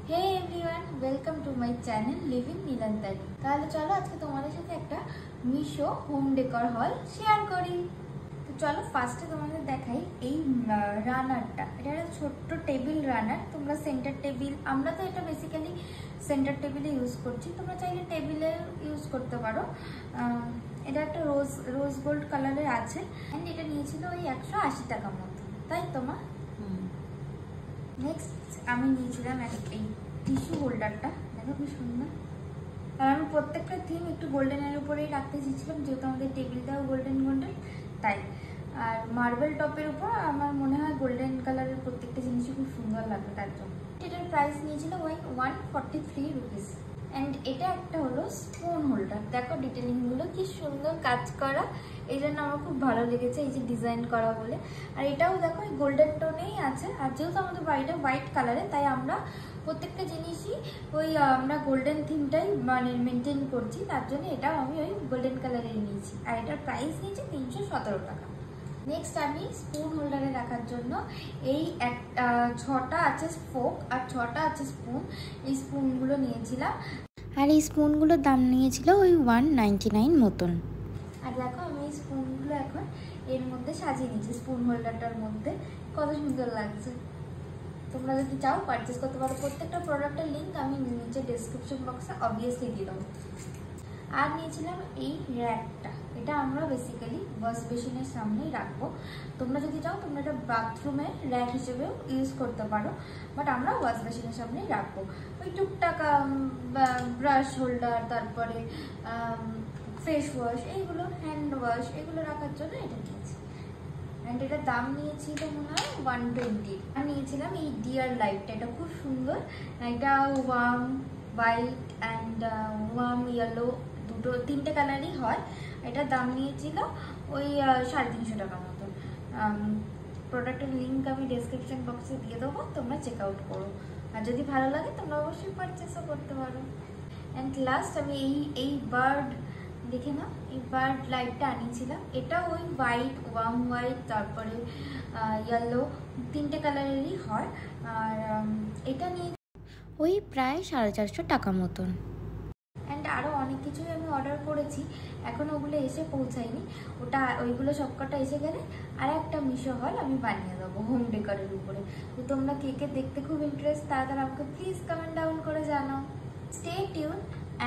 Hey everyone, welcome to my channel living Nilantani. তাহলে চলো আজকে তোমাদের সাথে একটা Meesho home decor haul share করি। তো চলো ফার্স্টে তোমাদের দেখাই এই রানারটা। এটা একটা ছোট্ট টেবিল রানার। তোমরা সেন্টার টেবিল, আমরা তো এটা বেসিক্যালি সেন্টার টেবিলে ইউজ করছি, তোমরা চাইলে টেবিলে ইউজ করতে পারো। এটা একটা রোজ গোল্ড কালারের আছে অ্যান্ড এটা নিয়েছিল ওই 180 টাকা মতো, তাই তোমার। নেক্সট আমি নিয়েছিলাম এই টিস্যু হোল্ডারটা, দেখো কি সুন্দর। আর আমি প্রত্যেকটা থিম একটু গোল্ডেনের উপরেই রাখতে চেয়েছিলাম, যেহেতু আমাদের টেবিলটাও গোল্ডেন তাই। আর মার্বেল টপের উপর আমার মনে হয় গোল্ডেন কালারের প্রত্যেকটা জিনিসই খুব সুন্দর লাগবে, তার জন্য এটার প্রাইস নিয়েছিল 143 রুপিস। অ্যান্ড এটা একটা হলো স্পুন হোল্ডার। দেখো ডিটেলিংগুলো কি সুন্দর কাজ করা, এই জন্য আমার খুব ভালো লেগেছে, এই যে ডিজাইন করা বলে। আর এটাও দেখো এই গোল্ডেন টোনেই আছে। আর যেহেতু আমাদের বাড়িটা হোয়াইট কালারে, তাই আমরা প্রত্যেকটা জিনিসই ওই আমরা গোল্ডেন থিমটাই মানে মেনটেন করছি, তার জন্য এটাও আমি ওই গোল্ডেন কালারেই নিয়েছি। আর এটার প্রাইস নিয়েছে 317 টাকা। নেক্সট আমি স্পুন হোল্ডারে রাখার জন্য এই 6টা আছে ফোক আর 6টা আছে স্পুন, এই স্পুনগুলো নিয়েছিলাম। আর এই স্পুনগুলোর দাম নিয়েছিল ওই 199 মতন। আর দেখো আমি এই স্পুনগুলো এখন এর মধ্যে সাজিয়ে নিয়েছি, স্পুন হোল্ডারটার মধ্যে। কত সুন্দর লাগছে। তোমরা যদি চাও পারচেস করতে পারো। প্রত্যেকটা প্রোডাক্টের লিঙ্ক আমি নিচে ডেসক্রিপশন বক্সে অবভিয়াসলি দিয়ে দেবো। আর নিয়েছিলাম এই র্যাকটা। এটা আমরা বেসিক্যালি ওয়াশ বেসিনের সামনেই রাখবো। তোমরা যদি চাও তোমরা এটা বাথরুমের র্যাক হিসেবেও ইউজ করতে পারো, বাট আমরা ওয়াশ বেসিনের সামনেই রাখবো। ওই টুকটাক ব্রাশ হোল্ডার, তারপরে ফেস ওয়াশ, এইগুলো হ্যান্ড ওয়াশ, এগুলো রাখার জন্য এটা নিয়েছি। অ্যান্ড এটার দাম নিয়েছিল মনে হয় 120। আর নিয়েছিলাম এই ডিয়ার লাইটটা। এটা খুব সুন্দর, এটা warm white and warm yellow, তিনটে কালারই হয়। এটার দাম নিয়েছিল ওই 350 টাকা মতন। প্রোডাক্টের লিঙ্ক আমি ডেসক্রিপশন বক্সে দিয়ে দেবো, তোমরা চেক আউট করো। আর যদি ভালো লাগে তোমরা অবশ্যই পারচেসও করতে পারো। অ্যান্ড লাস্ট আমি এই বার্ড, দেখে না, এই বার্ড লাইটটা আনিয়েছিলাম। এটা ওই হোয়াইট, ওয়ার্ম হোয়াইট, তারপরে ইয়েলো, তিনটে কালারেরই হয়। আর এটা নিয়ে ওই প্রায় 450 টাকা মতন। অ্যান্ড আরও অনেক কিছুই আমি অর্ডার করেছি, এখন ওগুলো এসে পৌঁছায়নি। ওইগুলো সবকটা এসে গেলে আর একটা মিশো হল আমি বানিয়ে দেবো হোম ডেকরের উপরে। তো তোমরা কে দেখতে খুব ইন্টারেস্ট, তাড়াতাড়ি আমাকে প্লিজ কমেন্ট ডাউন করে জানাও। Stay tune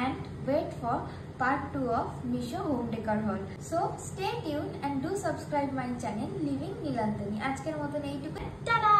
and wait for part 2 of Misho Home Decor Haul. So stay tuned and do subscribe my channel Living Nilantani. আজকের মতন এইটুকু, টাটা।